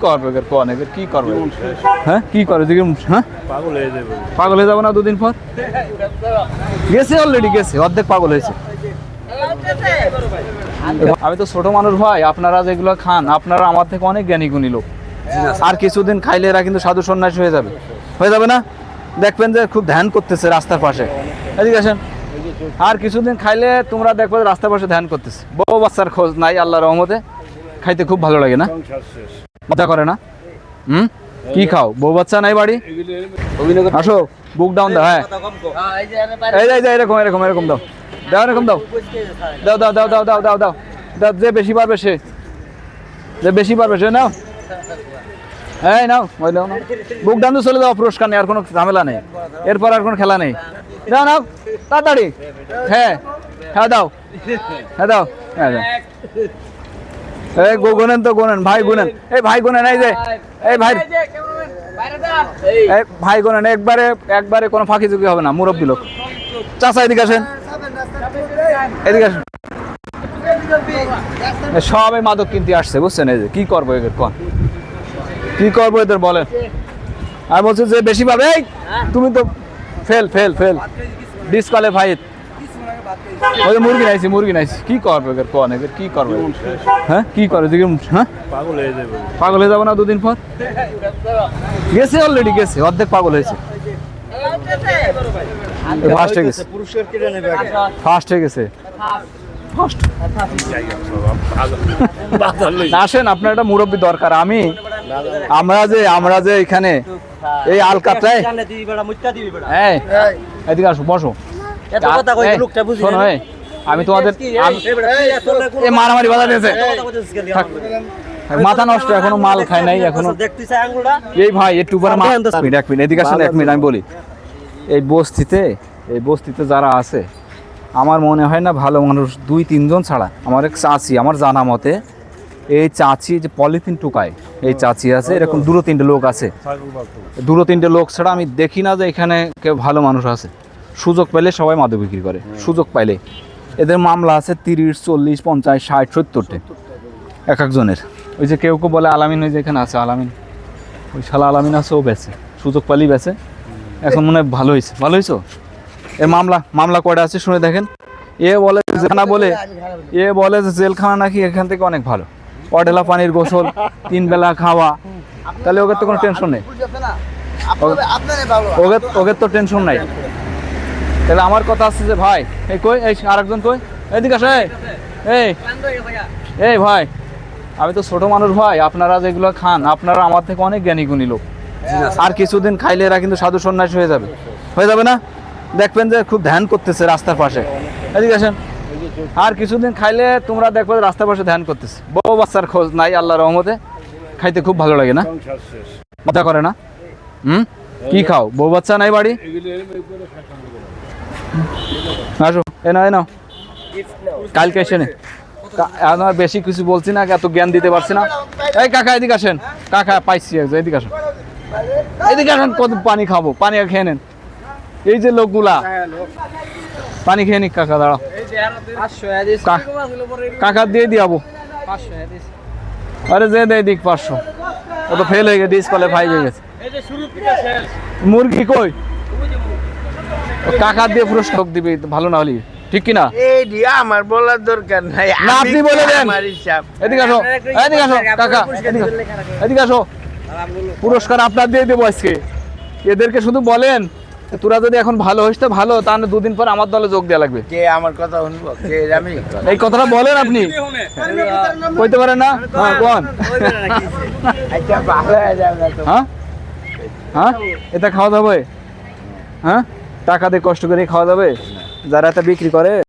করবে এর কোন এর কি করবে? হ্যাঁ কি করে দেখি? হ্যাঁ পাগল হয়ে যাবে। পাগল হয়ে যাবে না দুদিন পর? গেছে অলরেডি গেছে, অর্ধেক পাগল হয়েছে। আমি তো ছোট মানুষ ভাই, আপনারা যেগুলো খান আপনারা আমার থেকে অনেক জ্ঞানী গুণী লোক। আর কিছুদিন খাইলে এরা কিন্তু সাধু সন্ন্যাসী হয়ে যাবে, হয়ে যাবে না? দেখবেন যে খুব ধ্যান করতেছে রাস্তার পাশে। এদিকে আসেন। আর কিছুদিন খাইলে তোমরা দেখবে রাস্তার পাশে ধ্যান করতেছে। বউ বাচ্চার খোঁজ নাই আল্লাহর রহমতে, খাইতে খুব ভালো লাগে না? মজা করে না? কি খাও? বউ বাচ্চা নাই বাড়ি? আসো বুক ডাউন দাও। হ্যাঁ এই যে এরকম এরকম এরকম দাও, দাও এরকম দাও, দাও দাও দাও দাও দাও দাও দাও দাও। যে বেশি পারবে সে, যে বেশি পারবে সে নাও। এই নাও, ওই নাও, বুক ডাউন দিয়ে চলে যাও, পুরস্কার নেই, আর কোনো ঝামেলা নেই, এরপর আর কোনো খেলা নেই। দাও নাও তাড়াতাড়ি। হ্যাঁ হ্যাঁ দাও, হ্যাঁ দাও, হ্যাঁ দাও। এই গোনেন তো গোনেন, ভাই গোনেন, এই ভাই গোনেন, এই যে এই ভাই, এই ভাই গোনেন, একবারে একবারে কোনো ফাঁকি ঝুঁকি হবে না, মুরব্বী লোক। চাচা এদিকে আসেন, এদিকে আসেন। সবাই মাদক কিনতে আসছে, বুঝছেন? এই যে কি করবো এদের, কোন কি করবো এদের বলেন? আর বলছে যে বেশি পাবে, এই তুমি তো ফেল ফেল ফেল, ডিসকোয়ালিফাইড। ওই যে মুরগি নাইছি, মুরগি নাইছি, কি করবো এদের, কোন এদের কি করবো? হ্যাঁ কি করে দেখি? হ্যাঁ পাগল হয়ে যাবে। পাগল হয়ে যাবো না দুদিন পর? গেছে অলরেডি গেছে, অর্ধেক পাগল হয়েছে। ফার্স্ট হয়ে গেছে, ফার্স্ট হয়ে গেছে। আসেন, আপনার একটা মুরব্বী দরকার। আমরা যে এখানে এই আলকাতরায়, হ্যাঁ এদিকে আসো, বসো। আমি তোমাদের মারামারি বাধা দিয়েছে, মাথা নষ্ট, এখনো মাল খায় নাই এখনো। এই ভাই একটু পরে এক মিনিট এদিকে আসেন, এক মিনিট আমি বলি। এই বস্তিতে যারা আছে, আমার মনে হয় না ভালো মানুষ 2-3 জন ছাড়া, আমার এক চাচি, আমার জানা মতে এই চাচি যে পলিথিন টুকায়, এই চাচি আছে, এরকম 2-3টে লোক আছে। 2-3টে লোক ছাড়া আমি দেখি না যে এখানে কেউ ভালো মানুষ আছে। সুযোগ পেলে সবাই মাদক বিক্রি করে, সুযোগ পাইলে। এদের মামলা আছে 30, 40, 50, 60, 70টে এক একজনের। ওই যে কেউ কেউ বলে আলামিন, ওই যে এখানে আছে আলামিন, ওই শালা আলামিন আছে, ও বেছে, সুযোগ পালি বেছে। এখন মনে হয় ভালো হয়েছে, ভালো হয়েছে। এ মামলা কয়টা আছে শুনে দেখেন। এ বলে যে জেলখানা নাকি এখান থেকে অনেক ভালো, অঢেলা পানির গোসল, 3 বেলা খাওয়া, তাহলে ওদের তো কোনো টেনশন নেই, ওদের তো টেনশন নাই। তাহলে আমার কথা আছে যে ভাই, এই কই, এই আরেকজন কই, এদিকে আসে। এই ভাই, আমি তো ছোট মানুষ ভাই, আপনারা যেগুলো খান আপনারা আমার থেকে অনেক জ্ঞানী গুণী লোক। আর কিছুদিন খাইলে এরা কিন্তু সাধু সন্ন্যাসী হয়ে যাবে, হয়ে যাবে না? দেখবেন যে খুব ধ্যান করতেছে রাস্তার পাশে। এদিকে আসেন। আর কিছুদিন খাইলে তোমরা দেখবে রাস্তার পাশে ধ্যান করতেছে। বউ বাচ্চার খোঁজ নাই আল্লাহর রহমতে, খাইতে খুব ভালো লাগে না? মজা করে না? কি খাও? বউ বাচ্চা নাই বাড়ি? আসো, এ নাও কালকে এসে নে। আমার বেশি কিছু বলছি না, এত জ্ঞান দিতে পারছি না। এই কাকা এদিকে আসেন, কাকা পাইছি, এদিকে আসেন, এদিকে আসেন। কত পানি খাবো, পানি খেয়ে নেন। এই যে লোকগুলা পানি খেয়ে নিক। কাকা দাঁড়াও, কাকা দিয়ে দিয়াবো। আরে যে দেয় দিক 500, ও তো ফেল হয়ে গেছে, ডিসকোয়ালিফাই হয়ে গেছে। মুরগি কই? কাকা দিয়ে পুরস্কার দিবে, ভালো না হলে, ঠিক কিনা? আমার বলার দরকার নাই, না আপনি বলে দেন। এদিকে আসো, এদিকে আসো কাকা, এদিকে আসো। পুরস্কার আপনার দিয়ে দেবো আজকে। এদেরকে শুধু বলেন, তোরা যদি এখন ভালো হইস তো ভালো, তাহলে 2 দিন পর আমার দলে যোগ দেওয়া লাগবে। কে আমার কথা শুনবো? আমি এই কথাটা বলেন আপনি, কইতে পারেন না? হ্যাঁ কোন? হ্যাঁ হ্যাঁ, এটা খাওয়া যাবে? হ্যাঁ, টাকা দিয়ে কষ্ট করে খাওয়া যাবে? যারা এটা বিক্রি করে